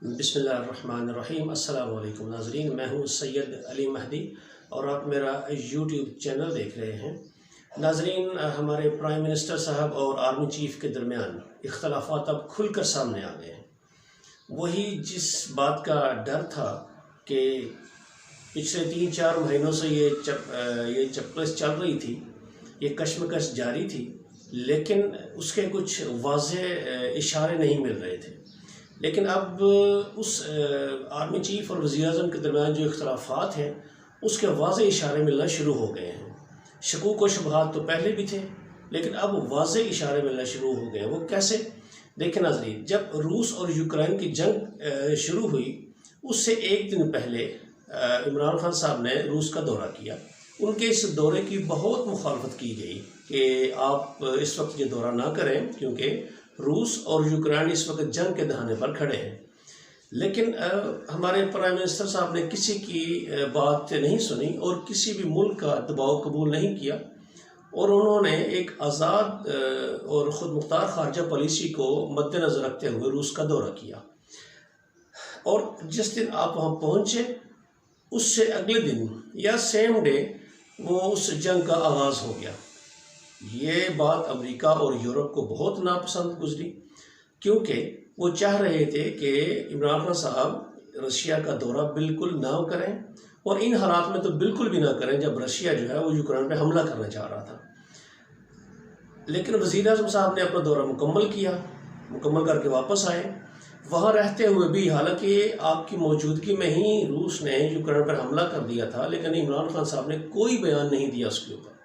बिस्मिल्लाहिर्रहमानिर्रहीम। अस्सलाम वालेकुम नाज़रीन, मैं हूँ सैयद अली महदी और आप मेरा यूट्यूब चैनल देख रहे हैं। नाज़रीन, हमारे प्राइम मिनिस्टर साहब और आर्मी चीफ़ के दरमियान इख्तलाफात अब खुलकर सामने आ गए हैं। वही जिस बात का डर था कि पिछले 3-4 महीनों से ये चप्पलें चल रही थी, ये कशमकश जारी थी, लेकिन उसके कुछ वाज़ेह इशारे नहीं मिल रहे थे। लेकिन अब उस आर्मी चीफ़ और वज़ीर-ए-आज़म के दरमियान जो इख्तलाफात हैं, उसके वाज़ेह इशारे मिलना शुरू हो गए हैं। शकूक व शुबहात तो पहले भी थे, लेकिन अब वाज़ेह इशारे मिलना शुरू हो गए हैं। वो कैसे? देखें नाज़रीन, जब रूस और यूक्रेन की जंग शुरू हुई, उससे एक दिन पहले इमरान खान साहब ने रूस का दौरा किया। उनके इस दौरे की बहुत मुखालफत की गई कि आप इस वक्त ये दौरा ना करें, क्योंकि रूस और यूक्रेन इस वक्त जंग के दहाने पर खड़े हैं। लेकिन हमारे प्राइम मिनिस्टर साहब ने किसी की बात नहीं सुनी और किसी भी मुल्क का दबाव कबूल नहीं किया, और उन्होंने एक आज़ाद और ख़ुद मुख्तार ख़ारजा पॉलिसी को मद्देनज़र रखते हुए रूस का दौरा किया। और जिस दिन आप वहाँ पहुँचे, उससे अगले दिन या सेम डे वो उस जंग का आगाज़ हो गया। ये बात अमेरिका और यूरोप को बहुत नापसंद गुजरी, क्योंकि वो चाह रहे थे कि इमरान खान साहब रशिया का दौरा बिल्कुल ना करें, और इन हालात में तो बिल्कुल भी ना करें जब रशिया जो है वो यूक्रेन पे हमला करना चाह रहा था। लेकिन वज़ीर-ए-आज़म साहब ने अपना दौरा मुकम्मल करके वापस आए। वहाँ रहते हुए भी, हालांकि आपकी मौजूदगी में ही रूस ने यूक्रेन पर हमला कर दिया था, लेकिन इमरान खान साहब ने कोई बयान नहीं दिया उसके ऊपर।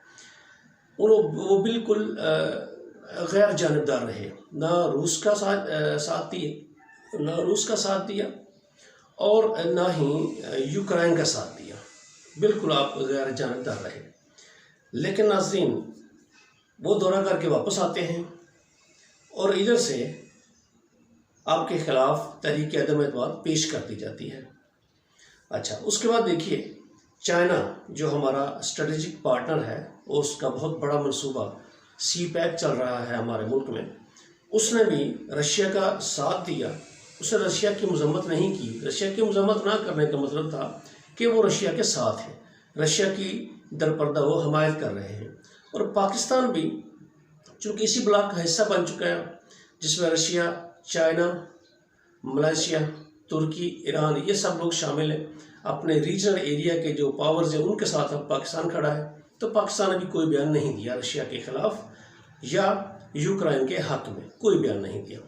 वो बिल्कुल गैर जानबदार रहे, ना रूस का साथ दिया और ना ही यूक्रेन का साथ दिया। बिल्कुल आप गैर जानबदार रहे। लेकिन नाज़रीन, वो दौरा करके वापस आते हैं और इधर से आपके ख़िलाफ़ तहरीक अदम एतमाद पेश कर दी जाती है। अच्छा, उसके बाद देखिए, चाइना जो हमारा स्ट्रेटेजिक पार्टनर है, उसका बहुत बड़ा मंसूबा सी-पैक चल रहा है हमारे मुल्क में। उसने भी रशिया का साथ दिया। उसने रशिया की मजम्मत नहीं की। रशिया की मजम्मत ना करने का मतलब था कि वो रशिया के साथ है, रशिया की दरपर्दा वो हमायत कर रहे हैं। और पाकिस्तान भी चूँकि इसी ब्लॉक का हिस्सा बन चुका है, जिसमें रशिया, चाइना, मलेशिया, तुर्की, ईरान, ये सब लोग शामिल हैं। अपने रीजनल एरिया के जो पावर्स हैं उनके साथ अब पाकिस्तान खड़ा है। तो पाकिस्तान ने भी कोई बयान नहीं दिया रशिया के ख़िलाफ़ या यूक्रेन के हक़ में, कोई बयान नहीं दिया।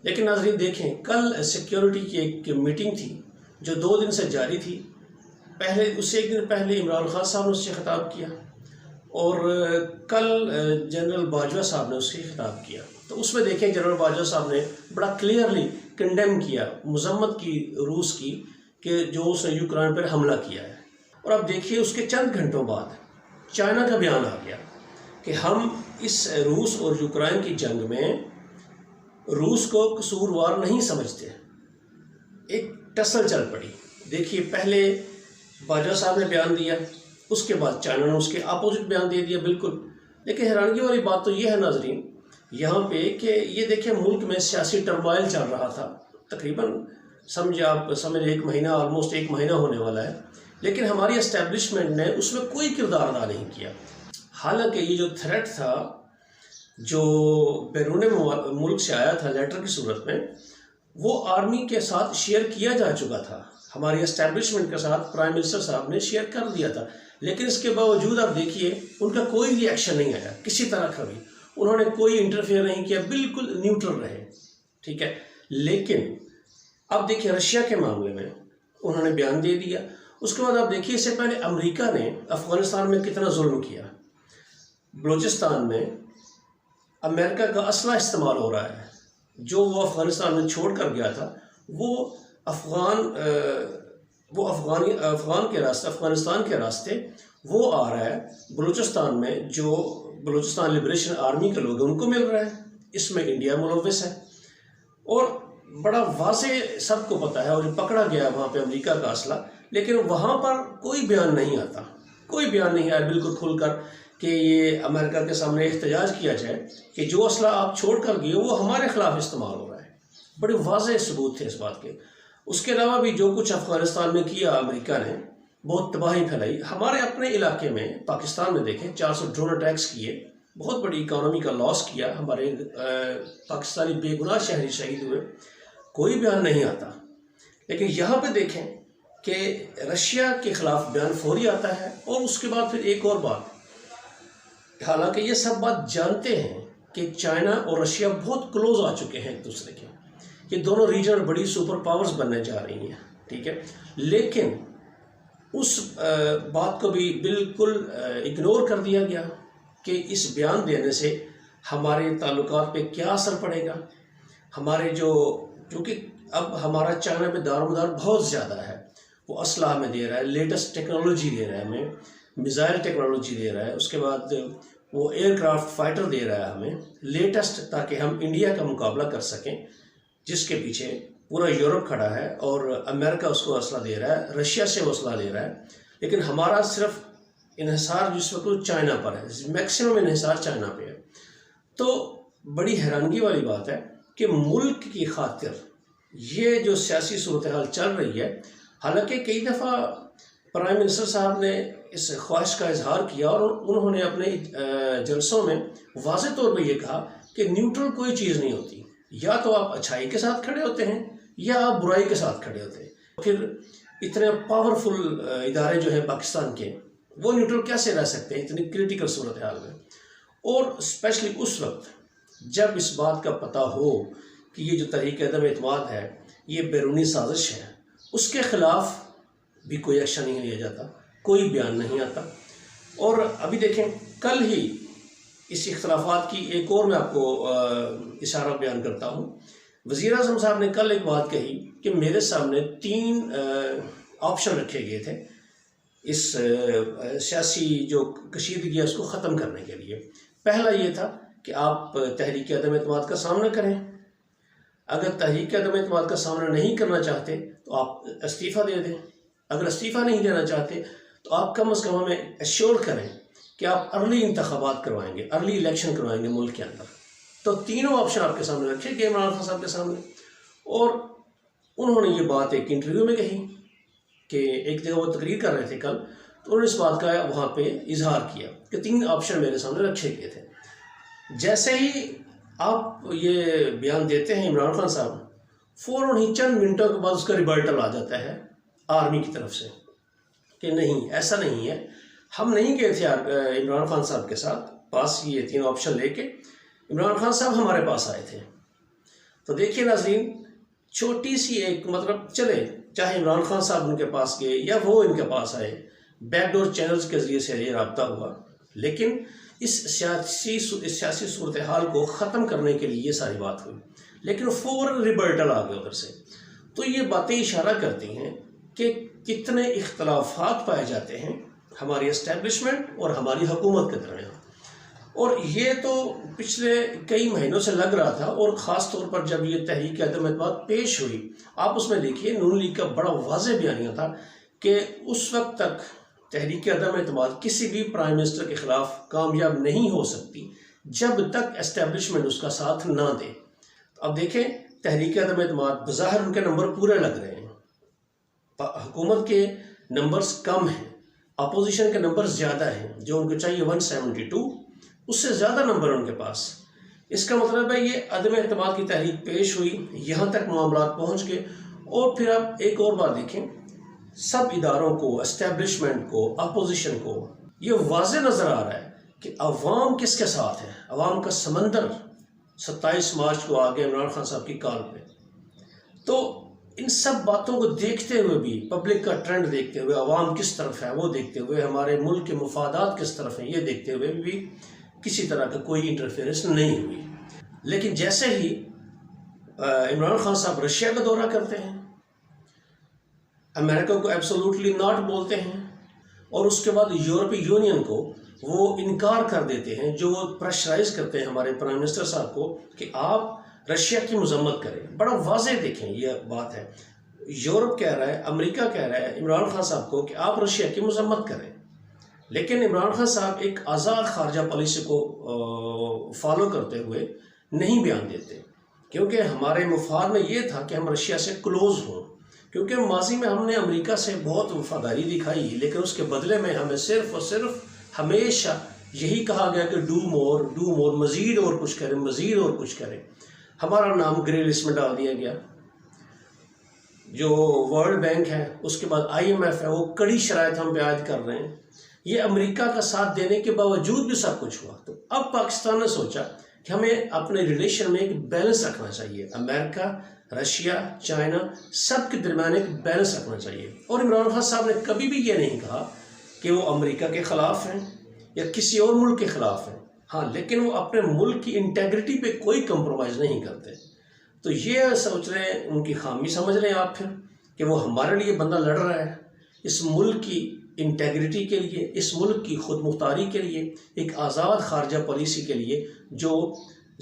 लेकिन नाज़रीन देखें, कल सिक्योरिटी की एक मीटिंग थी जो 2 दिन से जारी थी। उससे एक दिन पहले इमरान खान साहब ने उससे खिताब किया, और कल जनरल बाजवा साहब ने उससे खिताब किया। तो उसमें देखें, जनरल बाजवा साहब ने बड़ा क्लियरली कंडेम किया, मजम्मत की रूस की, कि जो उसने यूक्रेन पर हमला किया है। और अब देखिए, उसके चंद घंटों बाद चाइना का बयान आ गया कि हम इस रूस और यूक्रेन की जंग में रूस को कसूरवार नहीं समझते। एक टसल चल पड़ी। देखिए, पहले बाजवा साहब ने बयान दिया, उसके बाद चाइना ने उसके अपोजिट बयान दे दिया बिल्कुल। लेकिन हैरानगी वाली बात तो ये है नाजरीन यहाँ पे कि ये देखिए, मुल्क में सियासी टर्मोइल चल रहा था, तकरीबन समझ 1 महीना, ऑलमोस्ट 1 महीना होने वाला है, लेकिन हमारी एस्टेब्लिशमेंट ने उसमें कोई किरदार अदा नहीं किया। हालांकि ये जो थ्रेट था, जो बैरून मुल्क से आया था लेटर की सूरत में, वो आर्मी के साथ शेयर किया जा चुका था। हमारी एस्टेब्लिशमेंट के साथ प्राइम मिनिस्टर साहब ने शेयर कर दिया था। लेकिन इसके बावजूद आप देखिए, उनका कोई रिएक्शन नहीं आया किसी तरह का भी। उन्होंने कोई इंटरफेयर नहीं किया, बिल्कुल न्यूट्रल रहे। ठीक है। लेकिन अब देखिए, रशिया के मामले में उन्होंने बयान दे दिया। उसके बाद आप देखिए, इससे पहले अमेरिका ने अफ़गानिस्तान में कितना जुल्म किया। बलूचिस्तान में अमेरिका का असला इस्तेमाल हो रहा है। जो वो अफ़गानिस्तान में छोड़ कर गया था, वो अफ़गानिस्तान के रास्ते वो आ रहा है बलूचिस्तान में। जो बलूचिस्तान लिबरेशन आर्मी के लोग हैं, उनको मिल रहा है। इसमें इंडिया मुलव्वस है, और बड़ा वाज़ेह सबको पता है, और ये पकड़ा गया वहाँ पे अमेरिका का असला। लेकिन वहाँ पर कोई बयान नहीं आता, कोई बयान नहीं आया बिल्कुल खुलकर कि ये अमेरिका के सामने एहतजाज किया जाए कि जो असला आप छोड़ कर गए वो हमारे ख़िलाफ़ इस्तेमाल हो रहा है। बड़े वाज़ेह सबूत थे इस बात के। उसके अलावा भी जो कुछ अफगानिस्तान में किया अमेरिका ने, बहुत तबाही फैलाई। हमारे अपने इलाके में पाकिस्तान में देखें 400 ड्रोन अटैक्स किए, बहुत बड़ी इकोनॉमी का लॉस किया, हमारे पाकिस्तानी बेगुनाह शहरी शहीद हुए, कोई बयान नहीं आता। लेकिन यहाँ पे देखें कि रशिया के ख़िलाफ़ बयान फौरी आता है और उसके बाद फिर एक और बात, हालांकि ये सब बात जानते हैं कि चाइना और रशिया बहुत क्लोज आ चुके हैं एक दूसरे के, ये दोनों रीजनल बड़ी सुपर पावर्स बनने जा रही हैं, ठीक है। लेकिन उस बात को भी बिल्कुल इग्नोर कर दिया गया कि इस बयान देने से हमारे ताल्लुकात पे क्या असर पड़ेगा। हमारे क्योंकि अब हमारा चाइना पे दारोमदार बहुत ज़्यादा है, वो असला हमें दे रहा है, लेटेस्ट टेक्नोलॉजी दे रहा है हमें, मिसाइल टेक्नोलॉजी दे रहा है, उसके बाद वो एयरक्राफ्ट फाइटर दे रहा है हमें लेटेस्ट, ताकि हम इंडिया का मुकाबला कर सकें, जिसके पीछे पूरा यूरोप खड़ा है और अमेरिका उसको असला दे रहा है, रशिया से वो असला ले रहा है। लेकिन हमारा सिर्फ इन्हिसार जिस वक्त चाइना पर है, मैक्सिमम इन्हिसार चाइना पे है। तो बड़ी हैरानगी वाली बात है कि मुल्क की खातिर ये जो सियासी सूरत हाल चल रही है, हालांकि कई दफ़ा प्राइम मिनिस्टर साहब ने इस ख्वाहिश का इजहार किया और उन्होंने अपने जलसों में वाज़ेह तौर पर यह कहा कि न्यूट्रल कोई चीज़ नहीं होती, या तो आप अच्छाई के साथ खड़े होते हैं या आप बुराई के साथ खड़े होते हैं। फिर इतने पावरफुल इदारे जो हैं पाकिस्तान के, वो न्यूट्रल कैसे रह सकते हैं इतनी क्रिटिकल सूरत हाल में। और स्पेशली उस वक्त जब इस बात का पता हो कि ये जो तहरीक अदम एतमाद है ये बैरूनी साजिश है, उसके ख़िलाफ़ भी कोई एक्शन नहीं लिया जाता, कोई बयान नहीं आता। और अभी देखें, कल ही इस इख्तलाफात की एक और मैं आपको इशारा बयान करता हूँ। वज़ीर-ए-आज़म साहब ने कल एक बात कही कि मेरे सामने 3 ऑप्शन रखे गए थे इस सियासी जो कशीदगी है उसको ख़त्म करने के लिए। पहला ये था कि आप तहरीक अदम एतमाद का सामना करें, अगर तहरीक अदम एतमाद का सामना नहीं करना चाहते तो आप इस्तीफ़ा दे दें, अगर इस्तीफ़ा नहीं देना चाहते तो आप कम अज़ कम हमें एश्योर करें कि आप अर्ली इंतखाबात करवाएंगे, अर्ली इलेक्शन करवाएंगे मुल्क के अंदर। तो तीनों ऑप्शन आपके सामने रखे गए इमरान खान साहब के सामने। और उन्होंने ये बात एक इंटरव्यू में कही कि एक जगह वो तकरीर कर रहे थे कल, तो उन्होंने इस बात का वहाँ पे इजहार किया कि 3 ऑप्शन मेरे सामने रखे गए थे। जैसे ही आप ये बयान देते हैं इमरान खान साहब, फ़ौरन ही चंद मिनटों के बाद उसका रिबर्टल आ जाता है आर्मी की तरफ से कि नहीं, ऐसा नहीं है, हम नहीं गए थे इमरान खान साहब के साथ पास, ये 3 ऑप्शन लेके इमरान खान साहब हमारे पास आए थे। तो देखिए नाज़रीन, छोटी सी एक मतलब चले, चाहे इमरान खान साहब उनके पास गए या वो इनके पास आए, बैकडोर चैनल्स के ज़रिए से ये रब्ता हुआ, लेकिन इस सियासी सूरत हाल को ख़त्म करने के लिए ये सारी बात हुई। लेकिन फ़ौरन रिबर्टल आ गया उधर से। तो ये बातें इशारा करती हैं कि कितने इख्तलाफात पाए जाते हैं हमारी एस्टेब्लिशमेंट और हमारी हुकूमत के दरमियान। और ये तो पिछले कई महीनों से लग रहा था, और ख़ास तौर पर जब ये तहरीक अदम एतमाद पेश हुई, आप उसमें देखिए नून लीग का बड़ा वाज़ेह बयानिया था कि उस वक्त तक तहरीक अदम एतमाद किसी भी प्राइम मिनिस्टर के ख़िलाफ़ कामयाब नहीं हो सकती जब तक एस्टेब्लिशमेंट उसका साथ ना दे। तो अब देखें, तहरीक अदम एतमाद बज़ाहिर उनके नंबर पूरे लग रहे हैं, हुकूमत के नंबर्स कम हैं, अपोजिशन के नंबर ज़्यादा हैं, जो उनको चाहिए 172, उससे ज़्यादा नंबर उनके पास। इसका मतलब है ये अदम एतमाद की तहरीक पेश हुई, यहाँ तक मामलात पहुँच गए। और फिर आप एक और बात देखें, सब इदारों को, एस्टेब्लिशमेंट को, अपोजिशन को ये वाज़ेह नज़र आ रहा है कि अवाम किसके साथ है। अवाम का समंदर 27 मार्च को आ गया इमरान खान साहब की कॉल पे। तो इन सब बातों को देखते हुए भी, पब्लिक का ट्रेंड देखते हुए, अवाम किस तरफ है वो देखते हुए, हमारे मुल्क के मुफादात किस तरफ हैं ये देखते हुए भी किसी तरह का कोई इंटरफेरेंस नहीं हुई। लेकिन जैसे ही इमरान खान साहब रशिया का दौरा करते हैं, अमेरिका को एब्सोल्युटली नॉट बोलते हैं, और उसके बाद यूरोपीय यूनियन को वो इनकार कर देते हैं, जो वो प्रेशराइज करते हैं हमारे प्राइम मिनिस्टर साहब को कि आप रशिया की मजम्मत करें। बड़ा वाज़ेह देखें ये बात है, यूरोप कह रहा है, अमेरिका कह रहा है इमरान खान साहब को कि आप रशिया की मजम्मत करें। लेकिन इमरान खान साहब एक आज़ाद खारजा पॉलिसी को फॉलो करते हुए नहीं बयान देते, क्योंकि हमारे मुफाद में ये था कि हम रशिया से क्लोज़ हों, क्योंकि माजी में हमने अमेरिका से बहुत वफादारी दिखाई, लेकिन उसके बदले में हमें सिर्फ और सिर्फ हमेशा यही कहा गया कि डू मोर, मज़ीद और कुछ करें, मज़ीद और कुछ करें। हमारा नाम ग्रे लिस्ट में डाल दिया गया। जो वर्ल्ड बैंक है, उसके बाद IMF है, वो कड़ी शराइत हम पे आयद कर रहे हैं। ये अमेरिका का साथ देने के बावजूद भी सब कुछ हुआ। तो अब पाकिस्तान ने सोचा कि हमें अपने रिलेशन में एक बैलेंस रखना चाहिए। अमेरिका, रशिया, चाइना, सब के दरमियान एक बैलेंस रखना चाहिए। और इमरान खान साहब ने कभी भी ये नहीं कहा कि वो अमेरिका के ख़िलाफ़ हैं या किसी और मुल्क के ख़िलाफ़ हैं। हाँ, लेकिन वो अपने मुल्क की इंटेग्रिटी पे कोई कंप्रोमाइज़ नहीं करते। तो ये सोच रहे हैं, उनकी खामी समझ रहे हैं आप फिर कि वो हमारे लिए बंदा लड़ रहा है, इस मुल्क की इंटेग्रिटी के लिए, इस मुल्क की खुद मुख्तारी के लिए, एक आज़ाद खारजा पॉलिसी के लिए जो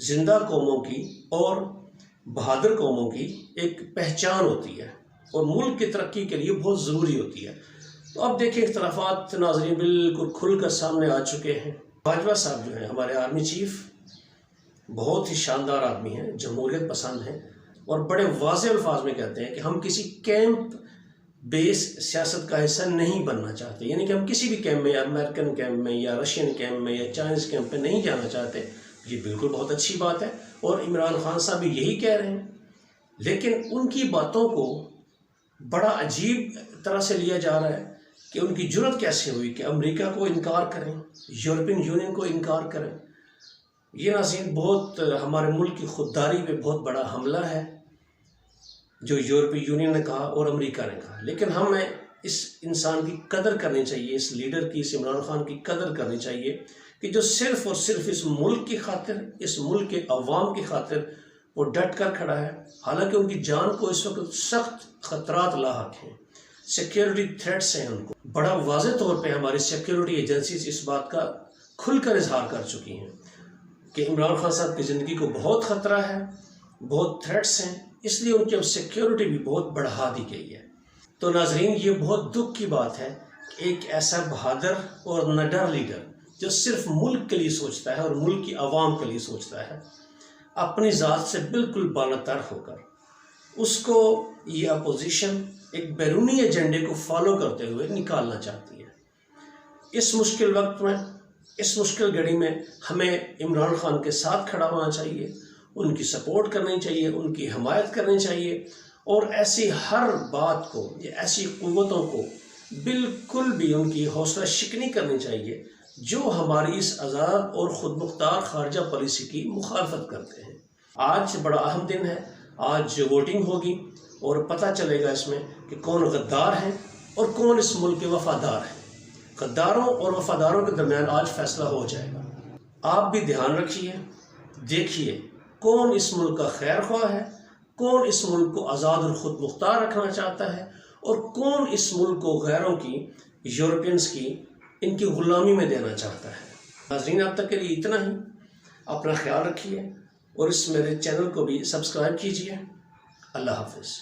ज़िंदा कौमों की और बहादुर कौमों की एक पहचान होती है और मुल्क की तरक्की के लिए बहुत ज़रूरी होती है। तो अब देखिए इख्तलाफात नाज़रीन बिल्कुल खुल कर सामने आ चुके हैं। बाजवा साहब जो हैं हमारे आर्मी चीफ, बहुत ही शानदार आदमी हैं, जमहूरियत पसंद हैं और बड़े वाज़ेह अल्फाज में कहते हैं कि हम किसी कैंप बेस सियासत का हिस्सा नहीं बनना चाहते। यानी कि हम किसी भी कैंप में, या अमेरिकन कैंप में या रशियन कैंप में या चाइनीज़ कैंप में नहीं जाना चाहते। ये बिल्कुल बहुत अच्छी बात है और इमरान खान साहब भी यही कह रहे हैं। लेकिन उनकी बातों को बड़ा अजीब तरह से लिया जा रहा है कि उनकी जुर्रत कैसे हुई कि अमेरिका को इनकार करें, यूरोपियन यूनियन को इनकार करें। ये नाज़रीन बहुत हमारे मुल्क की खुददारी पे बहुत बड़ा हमला है जो यूरोपीय यूनियन ने कहा और अमेरिका ने कहा। लेकिन हमें इस इंसान की कदर करनी चाहिए, इस लीडर की, इस इमरान खान की कदर करनी चाहिए कि जो सिर्फ़ और सिर्फ इस मुल्क की खातिर, इस मुल्क के अवाम की खातिर वो डट कर खड़ा है। हालांकि उनकी जान को इस वक्त सख्त ख़तरात लाहक हैं, सिक्योरिटी थ्रेट्स हैं। उनको बड़ा वाज़ेह तौर पे हमारी सिक्योरिटी एजेंसीज इस बात का खुलकर इजहार कर चुकी हैं कि इमरान खान साहब की ज़िंदगी को बहुत ख़तरा है, बहुत थ्रेट्स हैं, इसलिए उनकी अब सिक्योरिटी भी बहुत बढ़ा दी गई है। तो नाजरीन, ये बहुत दुख की बात है कि एक ऐसा बहादुर और निडर लीडर जो सिर्फ मुल्क के लिए सोचता है और मुल्क की आवाम के लिए सोचता है, अपनी ज़ात से बिल्कुल बालातर होकर उसको ये अपोजिशन एक बैरूनी एजेंडे को फॉलो करते हुए निकालना चाहती है। इस मुश्किल वक्त में, इस मुश्किल घड़ी में हमें इमरान खान के साथ खड़ा होना चाहिए, उनकी सपोर्ट करनी चाहिए, उनकी हिमायत करनी चाहिए और ऐसी हर बात को या ऐसी क़ुव्वतों को बिल्कुल भी उनकी हौसला शिकनी करनी चाहिए जो हमारी इस आज़ाद और ख़ुद मुख्तार खारजा पॉलिसी की मुखालफत करते हैं। आज बड़ा अहम दिन है, आज वोटिंग होगी और पता चलेगा इसमें कि कौन गद्दार हैं और कौन इस मुल्क के वफ़ादार हैं। गद्दारों और वफ़ादारों के दरमियान आज फैसला हो जाएगा। आप भी ध्यान रखिए, देखिए कौन इस मुल्क का खैर ख्वाह है, कौन इस मुल्क को आज़ाद और ख़ुद मुख्तार रखना चाहता है और कौन इस मुल्क को गैरों की, यूरोपियंस की, इनकी ग़ुलामी में देना चाहता है। नाज़रीन, अब तक के लिए इतना ही। अपना ख्याल रखिए और इस मेरे चैनल को भी सब्सक्राइब कीजिए। अल्लाह हाफ़िज़।